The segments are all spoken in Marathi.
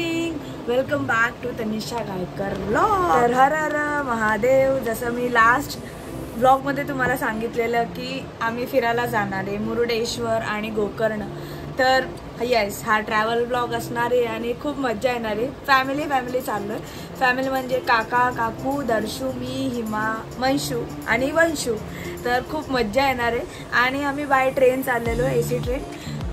Morning, welcome back to Tanisha Gaikar vlog. तर हर हर महादेव। जसं मी लास्ट व्लॉगमध्ये तुम्हाला सांगितलेलं की आम्ही फिरायला जाणार आहे मुरुडेश्वर आणि गोकर्ण। तर येस, हा ट्रॅव्हल ब्लॉग असणार आहे आणि खूप मजा येणार आहे। फॅमिली चाललो आहे। फॅमिली म्हणजे काका काकू, दर्शू, मी, हिमा, मंशू आणि वंशू। तर खूप मजा येणार आहे आणि आम्ही बाय ट्रेन चाललेलो आहे, AC ट्रेन।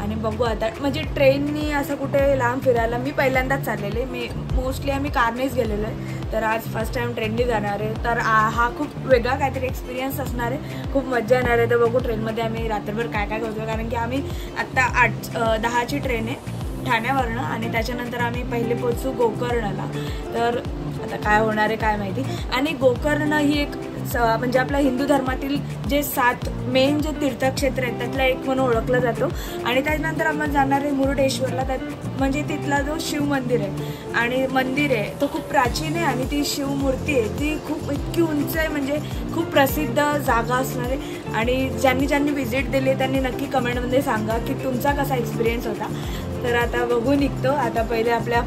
आणि बघू आता, म्हणजे ट्रेननी असं कुठे लांब फिरायला मी पहिल्यांदाच चाललेले। मोस्टली आम्ही कारनेच गेलेलो आहे, तर आज फर्स्ट टाइम ट्रेननी जाणार आहे। तर हा खूप वेगळा काहीतरी एक्सपिरियन्स असणार आहे, खूप मजा येणार आहे। तर बघू ट्रेनमध्ये आम्ही रात्रभर काय काय करतो, कारण की आम्ही आत्ता 8:10ची ट्रेन आहे ठाण्यावरनं आणि त्याच्यानंतर आम्ही पहिले पोहोचू गोकर्णला। तर आता काय होणार आहे काय माहिती। आणि गोकर्ण ही एक म्हणजे आपल्या हिंदू धर्मातील जे 7 मेन जे तीर्थक्षेत्र आहेत त्यातला एक म्हणून ओळखलं जातो। आणि त्यानंतर आपण जाणार आहे मुरुडेश्वरला, त्यात म्हणजे तिथला जो शिव मंदिर आहे आणि मंदिर आहे तो खूप प्राचीन आहे आणि ती शिवमूर्ती आहे ती खूप इतकी उंच आहे, म्हणजे खूप प्रसिद्ध जागा असणार आहे। आणि ज्यांनी व्हिजिट दिली त्यांनी नक्की कमेंटमध्ये सांगा की तुमचा कसा एक्सपिरियन्स होता। तर आता बघू निघतो। आता पहिले आपल्या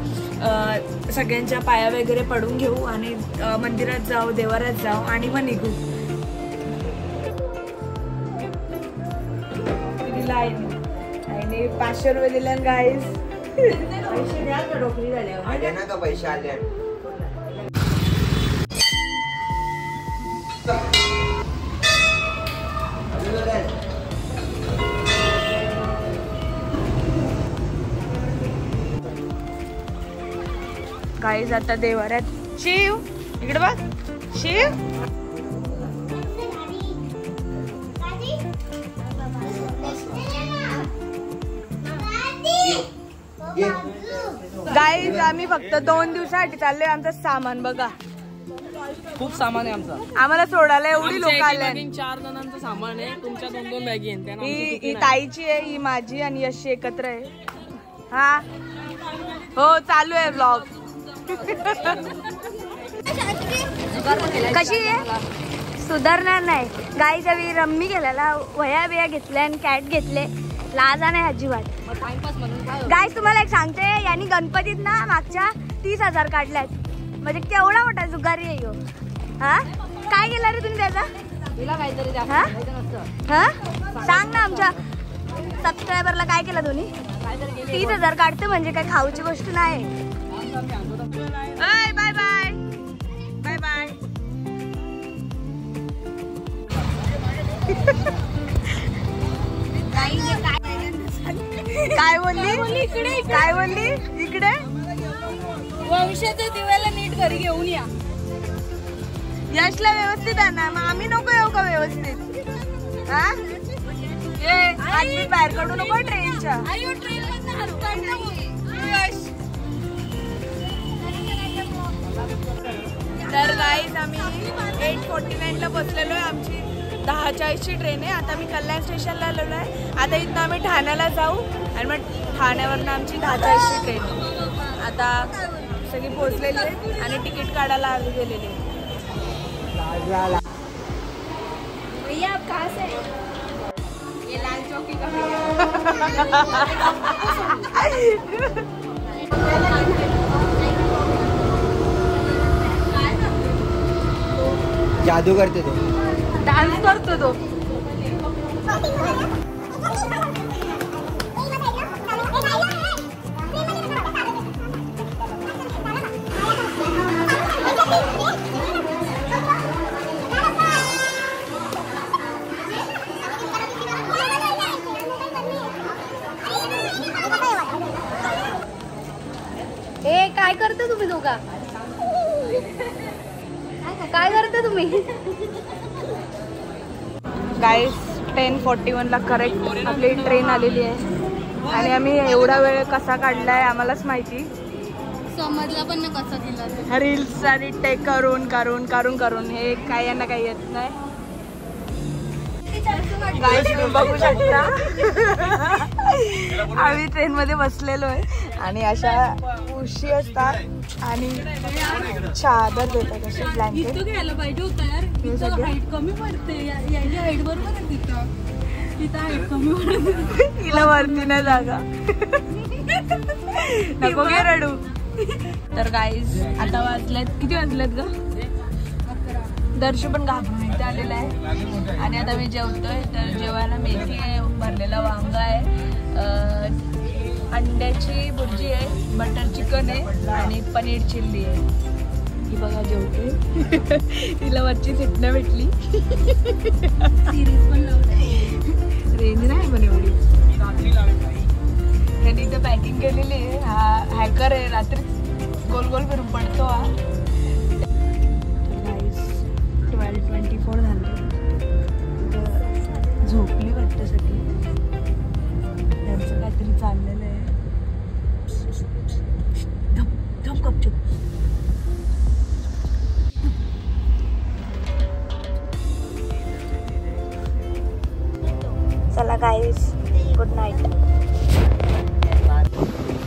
सगळ्यांच्या पाया वगैरे पडून घेऊ आणि मंदिरात जाऊ, देवारात जाऊ आणि मग निघू। आणि 500 रुपये दिले गाईज। पैसे द्या का, डोकरी झाले ना का पैसे आले। गाईज आता देवाऱ्यात शिव, इकडे बघ शिव। गाईज आम्ही फक्त 2 दिवसासाठी चाललोय। आमचं सामान बघा, खूप सामान आहे आमचं। आम्हाला सोडायला एवढी लोक आले। 4 जणांचं सामान आहे, तुमच्या 2 बॅगी आहेत। ही ताईची आहे, ही माझी आणि यशी एकत्र आहे। हा हो, चालू आहे व्लॉग। कशी आहे? सुधारणार नाही गाईज। आम्ही रम्मी गेलेला, वह्या बिया घेतल्या आणि कॅट घेतले, लाजा नाही अजिबात। गाईज तुम्हाला एक सांगते, यांनी गणपतीत ना मागच्या 30,000 काढल्यात, म्हणजे केवढा मोठा जुगारी आहे ह्यो। हा काय केलं रे तुम्ही त्याचा? तुला काहीतरी हा सांग ना, आमच्या सबस्क्रायबरला काय केलं तुम्ही? 30,000 काढते म्हणजे काय खाऊची गोष्ट नाही। Bye bye bye bye. काय बोलली? काय बोलली? इकडे वंशाच्या दिव्याला नीट घरी घेऊन या। यशला व्यवस्थित आहे ना, मग आम्ही नको येऊ का व्यवस्थित? हा बाहेर काढू नको ट्रेनच्या। तर गाईज आम्ही 8:49ला बसलेलो आहे। आमची 10:40ची ट्रेन आहे। आता मी कल्याण स्टेशनला आलेलो आहे। आता इथनं आम्ही ठाण्याला जाऊ आणि मग ठाण्यावरनं आमची 10:40ची ट्रेन आहे। आता सगळी पोहोचलेली आहे आणि तिकीट काढायला आली गेलेली आहे। भैया आप कहाँ से? ये लाल चौकी का जादू करते तो, डान्स करतो तो। ए काय करता तुम्ही दोघा? काय करता तुम्ही? गाईस 10:41ला करेक्ट आपली ट्रेन आलेली आहे आणि आम्ही एवढा वेळ कसा काढलाय आम्हालाच माहिती। समजला पण ना कसा दिला। रील्स आणि टेक करून हे काय यांना काही येत नाही। गाईस तुम्ही बघू शकता आम्ही ट्रेन मध्ये बसलेलो आहे आणि अशा उशी असतात आणि चादर देतात असे ब्लँकेट। घ्यायला पाहिजे होता यार, तिथं हाईट कमी पडते, याची हाईट बरोबर आहे तिथं हाईट कमी पडते। हिला वरती नाही जागा। नको घे रडू। तर गाईज आता वाजलेत, किती वाजलेत ग? दर्शू पण घाबरून इथे आलेला आहे आणि आता मी जेवतोय. तर जेवायला मेथी आहे, भरलेला वांगा आहे, अंड्याची भुर्जी आहे, बटर चिकन आहे आणि पनीर चिल्ली आहे. ही बघा जेवते. तिला वरची सीट नाही भेटली. रेंज नाही पण एवढी. ह्यानी इथं पॅकिंग केलेली आहे. हा हॅकर आहे, रात्री गोल गोल फिरून पडतो हा. 12:24 झाले. झोपली वाटतं सगळी. त्यांचं काहीतरी चाललेलं आहे. धप गपचूप. चला guys, good night.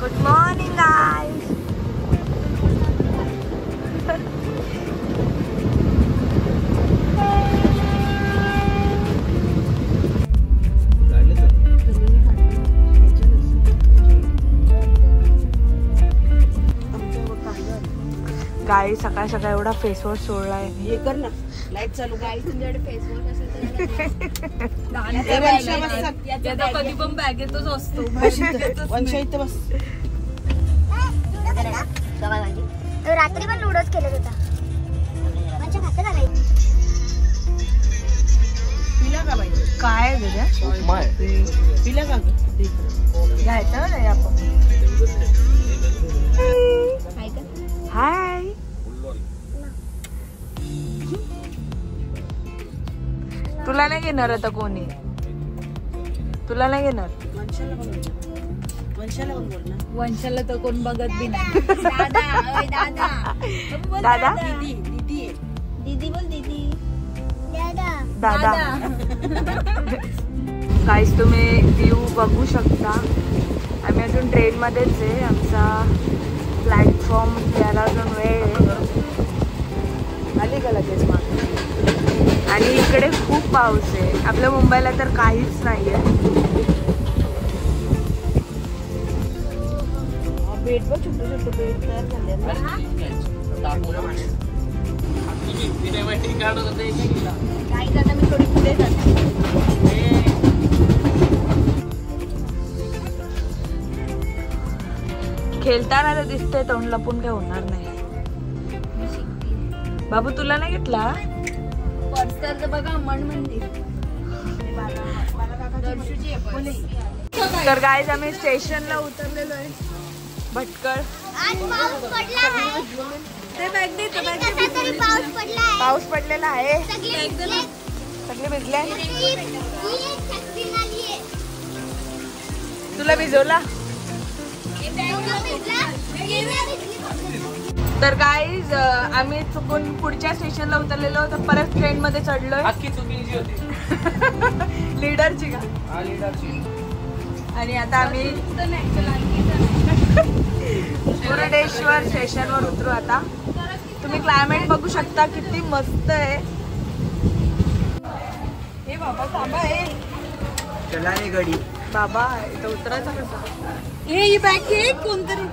Good morning guys. गाई सकाळ सकाळ एवढा फेसवॉश सोडलाय. हे कर ना, लाईट चालू. गाई तुमच्याकडे फेसवॉश असेल तर कधी पण बॅगेतच असतो. रात्री पण लुडोच केलं होता. काय पिला का घ्यायचं नाही आपण. हाय, तुला नाही घेणार आता कोणी, तुला नाही घेणार. वंशाला तर कोण बघत बी नाही. दादा दीदी बोल दीदी. दादा. गाईस तुम्ही व्ह्यू बघू शकता. आम्ही अजून ट्रेन मध्येच आहे. आमचा प्लॅटफॉर्म यायला अजून वेळ आहे. आली का लगेच मागे. आणि इकडे खूप पाऊस आहे. आपल्या मुंबईला तर काहीच नाही आहे. बेट बघ, छोटे छोटे बेट तयार झाले. आता मी थोडी पुढे जाते. खेळताना तर दिसतंय, तोंड लपून काय होणार नाही. बाबू तुला नाही घेतला पर्सर तर बघा, मन मंदिर. तर गाईज आम्ही स्टेशनला उतरलेलो आहे. भटकळ. पाऊस पडलेला आहे. सगळे भिजले. तुला भिजवला. तर गाईज आम्ही चुकून पुढच्या स्टेशनला उतरलेलो, तर परत ट्रेन मध्ये चढलोय. लीडरची का? आणि आता आम्ही मुरुडेश्वर स्टेशनवर उतरू. आता तुम्ही क्लायमेट बघू शकता, किती मस्त आहे. हे बाबा थांबा. चला रे गडी. बाबा इथं उतरायचं कसं? हे बॅग घे कोणतरी.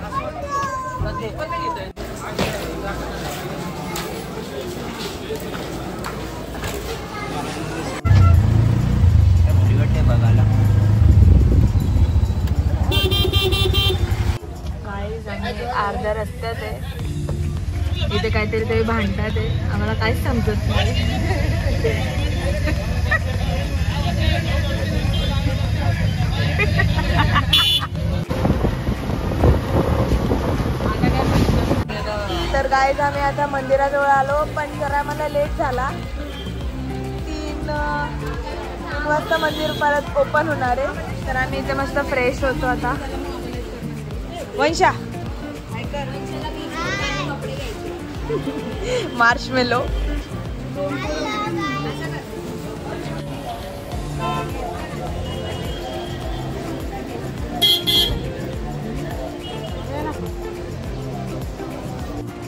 बघायला गाईज आम्ही अर्ध्या रस्त्यात आहे. इथे काहीतरी तरी भांडतात आहे. आम्हाला काहीच समजत नाही. तर गाईज आम्ही आता मंदिराजवळ आलो, पण जरा मला लेट झाला. 3 वाजता मंदिर परत ओपन होणार आहे. तर आम्ही इथे मस्त फ्रेश होतो आता. वंशा मार्शमेलो.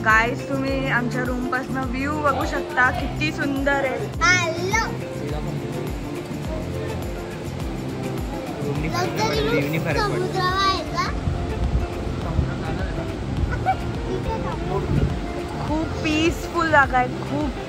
गाईज तुम्ही आमच्या रूम पासून व्ह्यू बघू शकता, किती सुंदर आहे. जागा आहे, खूप.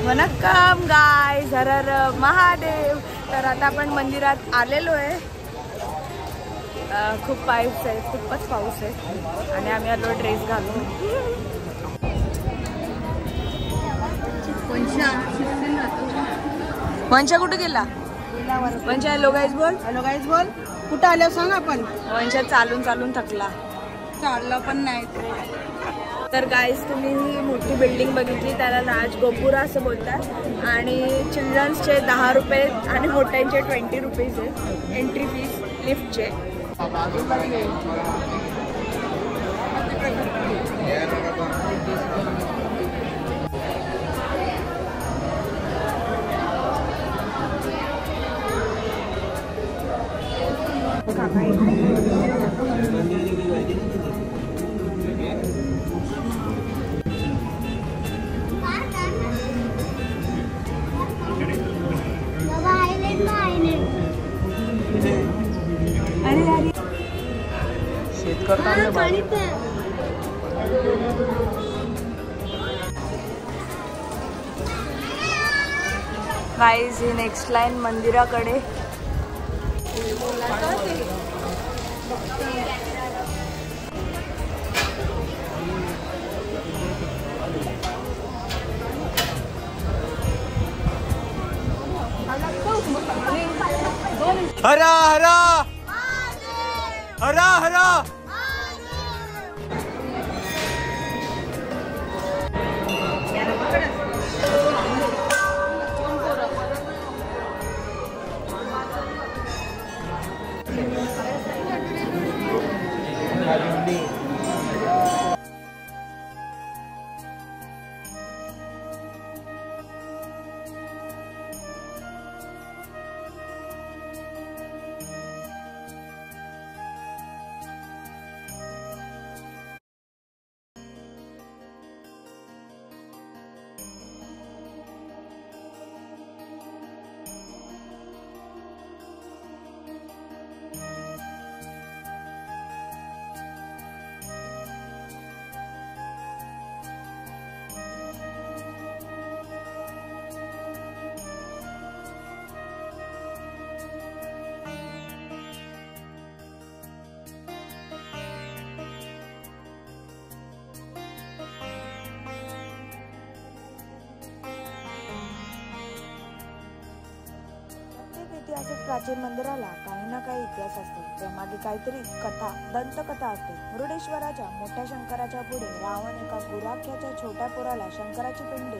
वनक्कम गाईज, हर हर महादेव. तर आता आपण मंदिरात आलेलो आहे. खूप पाऊस आहे, खूपच पाऊस आहे आणि आम्ही आलो ड्रेस घालून. वंशा कुठे गेला? वंशा हॅलो गाईज बोल. हॅलो गाईज बोल. कुठं आल्या सांग आपण. वंशा चालून चालून थकला, चाललं पण नाही. तर गाईज तुम्ही ही मोठी बिल्डिंग बघितली, त्याला राजगोपुरा असं बोलतात आणि चिल्ड्रन्सचे 10 रुपये आणि मोठ्यांचे 20 रुपीज आहे एंट्री फीस लिफ्टचे. गाईज ही नेक्स्ट लाईन मंदिराकडे. हरा हरा हरा हरा. ऐतिहासिक प्राचीन मंदिराला काही ना काही इतिहास असतो, त्यामागे काहीतरी कथा, दंतकथा असते. मुरुडेश्वराच्या मोठ्या शंकराच्या पुढे रावण एका गुराख्याच्या छोट्या पोराला शंकराची पिंडी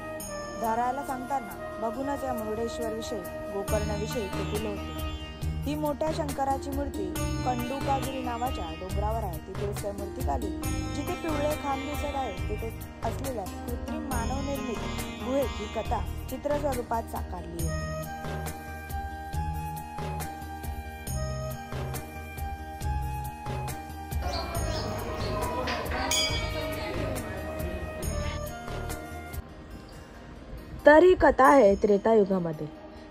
धरायला सांगताना बघूनच या मुरुडेश्वर विषयी, गोकर्णाविषयी कुतूहल होते. ही मोठ्या शंकराची मूर्ती कंडुकागिरी नावाच्या डोंगरावर आहे. तिथेच त्या मूर्तीखाली जिथे पिवळे खांब दिसत आहे तिथे असलेल्या कृत्रिम मानव निर्मित गुहेत ही कथा चित्र स्वरूपात साकारली आहे. तर ही कथा आहे त्रेतायुगामध्ये.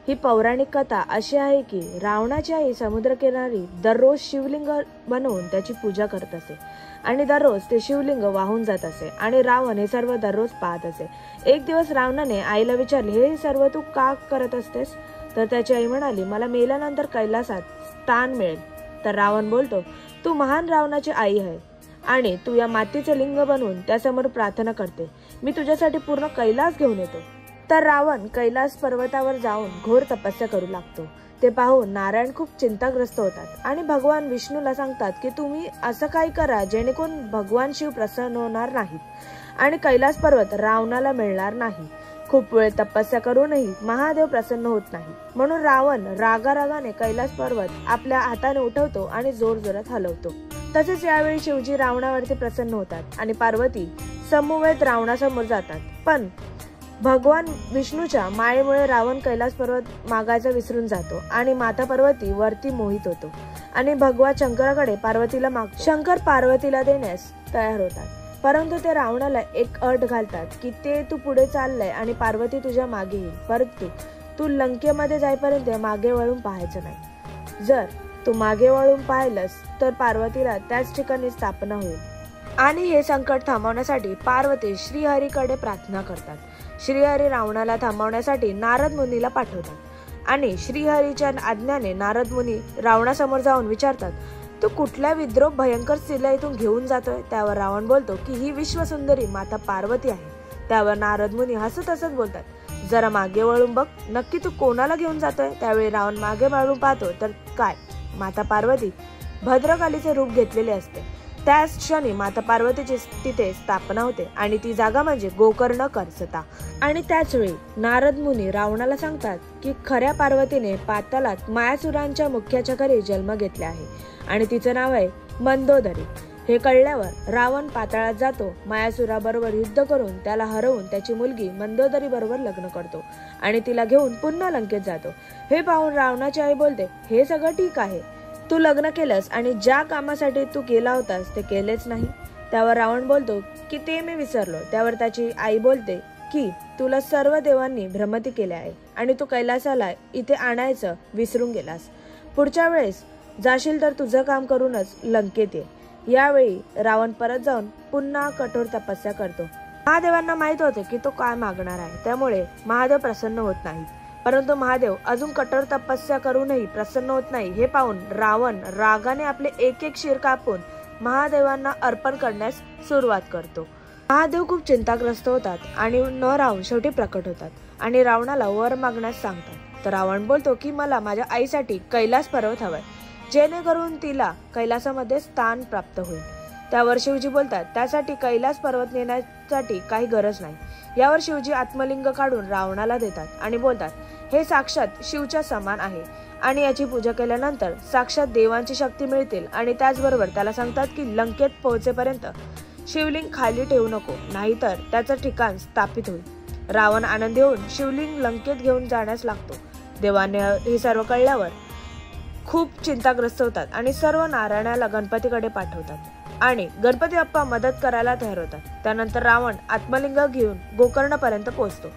ही पौराणिक कथा अशी आहे की रावणाची आई समुद्रकिनारी दररोज शिवलिंग बनवून त्याची पूजा करत असे आणि दररोज ते शिवलिंग वाहून जात असे आणि रावण हे सर्व दररोज पाहत असे. एक दिवस रावणाने आईला विचारले, हे सर्व तू का करत असतेस? तर त्याची आई म्हणाली, मला मेल्यानंतर कैलासात स्थान मिळेल. तर रावण बोलतो, तू महान रावणाची आई आहे आणि तू या मातीचे लिंग बनवून त्यासमोर प्रार्थना करते. मी तुझ्यासाठी पूर्ण कैलास घेऊन येतो. तर रावण कैलास पर्वतावर जाऊन घोर तपस्या करू लागतो. ते पाहून नारायण खूप चिंताग्रस्त होतात आणि भगवान विष्णूला सांगतात की तुम्ही असं काही करा जेणेकरून भगवान शिव प्रसन्न होणार नाहीत आणि कैलास पर्वत रावणाला मिळणार नाही. खूप वेळ तपस्या करूनही महादेव प्रसन्न होत नाही. म्हणून रावण रागारागाने कैलास पर्वत आपल्या हाताने उठवतो आणि जोरजोरात हलवतो. तसेच यावेळी शिवजी रावणावरती प्रसन्न होतात आणि पार्वती समवेत रावणासमोर जातात. पण भगवान विष्णूच्या मायेमुळे रावण कैलास पर्वत मागायचा विसरून जातो आणि माता पार्वती वरती मोहित होतो आणि भगवान शंकराकडे पार्वतीला मागतो. शंकर पार्वतीला देण्यास तयार होतात, परंतु ते रावणाला एक अट घालतात की ते तू पुढे चाललंय आणि पार्वती तुझ्या मागे येईल, परंतु तू लंकेमध्ये जाईपर्यंत मागे वळून पाहायचं नाही. जर तू मागे वळून पाहिलंस तर पार्वतीला त्याच ठिकाणी स्थापना होईल. आणि हे संकट थांबवण्यासाठी पार्वती श्रीहरीकडे प्रार्थना करतात. श्रीहरी रावणाला थांबवण्यासाठी नारद मुनीला पाठवतात आणि श्रीहरीच्या आज्ञाने नारद मुनी रावणासमोर जाऊन विचारतात, तू कुठल्या विद्रोह भयंकर स्त्रीला इथून घेऊन जातोय? त्यावर रावण बोलतो की ही विश्वसुंदरी माता पार्वती आहे. त्यावर नारद मुनी हसत हसत बोलतात, जरा मागे वळून बघ, नक्की तू कोणाला घेऊन जातोय? त्यावेळी रावण मागे वळून पाहतो तर काय, माता पार्वती भद्रकालीचे रूप घेतलेले असते. त्याच क्षणी माता पार्वतीची तिथे स्थापना होते आणि ती जागा म्हणजे गोकर्ण करसता. आणि त्याच वेळी नारद मुनी रावणाला सांगतात की खऱ्या पार्वतीने पातालात मायासुरांच्या मुख्याच्या घरी जन्म घेतला आहे आणि तिचं नाव आहे मंदोदरी. हे कळल्यावर रावण पाताळात जातो, मायासुराबरोबर युद्ध करून त्याला हरवून त्याची मुलगी मंदोदरी बरोबर लग्न करतो आणि तिला घेऊन पुन्हा लंकेत जातो. हे पाहून रावणाची आई बोलते, हे सगळं ठीक आहे, तू लग्न केलंस आणि ज्या कामासाठी तू केला होतास ते केलेच नाही. त्यावर रावण बोलतो की ते मी विसरलो. त्यावर त्याची आई बोलते की तुला सर्व देवांनी भ्रमती केली आहे आणि तू कैलासाला इथे आणायचं विसरून गेलास. पुढच्या वेळेस जाशील तर तुझं काम करूनच लंकेत ये. यावेळी रावण परत जाऊन पुन्हा कठोर तपस्या करतो. महादेवांना माहित होते की तो काय मागणार आहे, त्यामुळे महादेव प्रसन्न होत नाही. परंतु महादेव अजून कठोर तपस्या करूनही प्रसन्न होत नाही. हे पाहून रावण रागाने आपले एक एक शिर कापून महादेवांना अर्पण करण्यास सुरुवात करतो. महादेव खूप चिंताग्रस्त होतात आणि न राहून शेवटी प्रकट होतात आणि रावणाला वर मागण्यास सांगतात. तर रावण बोलतो की मला माझ्या आईसाठी कैलास पर्वत हवाय, जेणेकरून तिला कैलासामध्ये स्थान प्राप्त होईल. त्यावर शिवजी बोलतात, त्यासाठी कैलास पर्वत नेण्यासाठी काही गरज नाही. यावर शिवजी आत्मलिंग काढून रावणाला देतात आणि बोलतात, हे साक्षात शिवच्या समान आहे आणि याची पूजा केल्यानंतर साक्षात देवांची शक्ती मिळतील. आणि त्याचबरोबर त्याला सांगतात की लंकेत पोहोचेपर्यंत शिवलिंग खाली ठेवू नको, नाहीतर त्याचं ठिकाण स्थापित होईल. रावण आनंदी होऊन शिवलिंग लंकेत घेऊन जाण्यास लागतो. देवाने हे सर्व कळल्यावर खूप चिंताग्रस्त होतात आणि सर्व नारायणाला गणपतीकडे पाठवतात आणि गणपती बाप्पा मदत करायला तयार होतात. त्यानंतर रावण आत्मलिंग घेऊन गोकर्ण पर्यंत पोहोचतो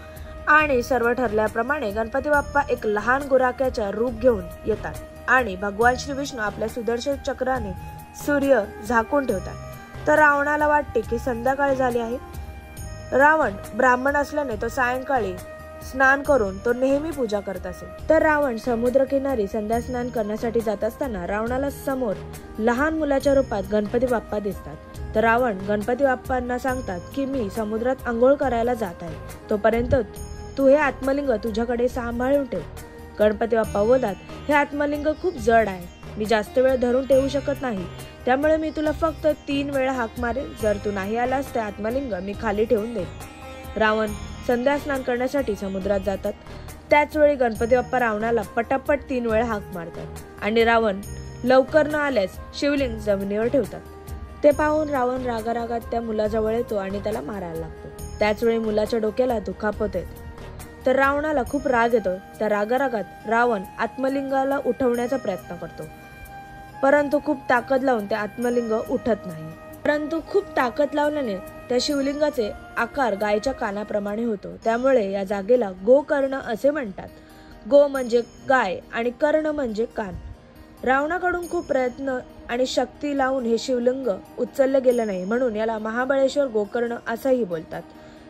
आणि सर्व ठरल्याप्रमाणे गणपती बाप्पा एक लहान गुराख्याच्या रूप घेऊन येतात आणि भगवान श्री विष्णू आपल्या सुदर्शन चक्राने सूर्य झाकून ठेवतात. तर रावणाला वाटते की संध्याकाळ झाली आहे. रावण ब्राह्मण असल्याने तो सायंकाळी स्नान करून तो नेहमी पूजा करत असे. तर रावण समुद्र किनारी संध्या स्नान करण्यासाठी जात असताना रावणाला समोर लहान मुलाच्या रूपात गणपती बाप्पा दिसतात. तर रावण गणपती बाप्पांना सांगतात की मी समुद्रात आंघोळ करायला जात आहे, तोपर्यंत तू हे आत्मलिंग तुझ्याकडे सांभाळून ठेव. गणपती बाप्पा बोलतात, हे आत्मलिंग खूप जड आहे, मी जास्त वेळ धरून ठेवू शकत नाही, त्यामुळे मी तुला फक्त 3 वेळा हाक मारेन. जर तू नाही आलास तर आत्मलिंग मी खाली ठेवून देईन. रावण संध्या स्नान करण्यासाठी समुद्रात जातात. त्याच वेळी गणपती बाप्पा रावणाला पटापट 3 वेळा हाक मारतात आणि रावण लवकर न आल्यास शिवलिंग जमिनीवर ठेवतात. ते पाहून रावण रागारागात त्या मुलाजवळ येतो आणि त्याला मारायला लागतो. त्याच वेळी मुलाच्या डोक्याला दुखापत येते. तर रावणाला खूप राग येतो. त्या रागारागात रावण आत्मलिंगाला उठवण्याचा प्रयत्न करतो, परंतु खूप ताकद लावून ते आत्मलिंग उठत नाही. परंतु खूप ताकद लावल्याने त्या शिवलिंगाचे आकार गायच्या कानाप्रमाणे होतो, त्यामुळे या जागेला गोकर्ण असे म्हणतात. गो म्हणजे गाय आणि कर्ण म्हणजे कान. रावणाकडून खूप प्रयत्न आणि शक्ती लावून हे शिवलिंग उचलले गेले नाही, म्हणून याला महाबळेश्वर गोकर्ण असंही बोलतात.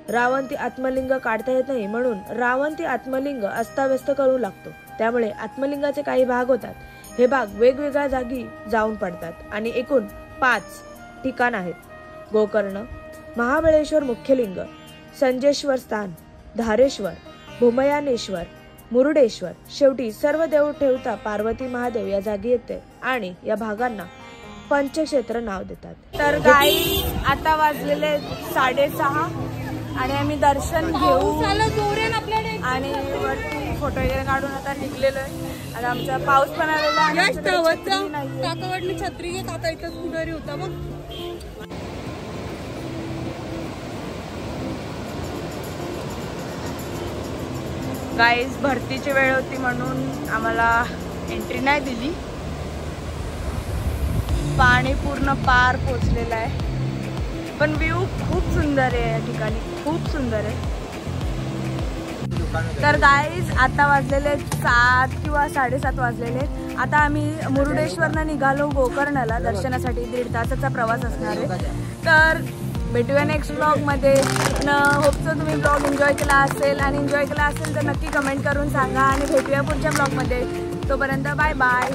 रावण ती आत्मलिंग काढता येत नाही, म्हणून रावण ती आत्मलिंग अस्ताव्यस्त करू लागतो. त्यामुळे आत्मलिंगाचे काही भाग होतात. हे भाग वेगवेगळ्या जागी जाऊन पडतात आणि एकूण 5 ठिकाण आहेत: गोकर्ण, महाबळेश्वर मुख्यलिंग, संजेश्वर स्थान, धारेश्वर, भूमयानेश्वर, मुरुडेश्वर. शेवटी सर्व देव ठेवता पार्वती महादेव या जागी येते आणि या भागांना पंचक्षेत्र नाव देतात. तर गाई आता वाजलेले 6:30 आणि आम्ही दर्शन घेऊ आणि वरती फोटो वगैरे काढून आता निघलेलो आहे. आणि आमचा पाऊस पण आलेला आहे. काकाकडली छत्री घे, काका इथंच पुढारी होता मग. गाईज भरतीची वेळ होती म्हणून आम्हाला एंट्री नाही दिली. पाणी पूर्ण पार पोचलेलं आहे पण व्ह्यू खूप सुंदर आहे या ठिकाणी, खूप सुंदर आहे. तर गाईज आता वाजलेले 7 किंवा 7:30 वाजलेले. आता आम्ही मुरुडेश्वरनं निघालो गोकर्णला दर्शनासाठी. 1.5 तासाचा प्रवास असणार आहे. तर भेटूया नेक्स्ट ब्लॉगमध्ये. होपसो तुम्ही ब्लॉग एन्जॉय केला असेल आणि एन्जॉय केला असेल तर नक्की कमेंट करून सांगा आणि भेटूया पुढच्या ब्लॉगमध्ये. तोपर्यंत बाय बाय.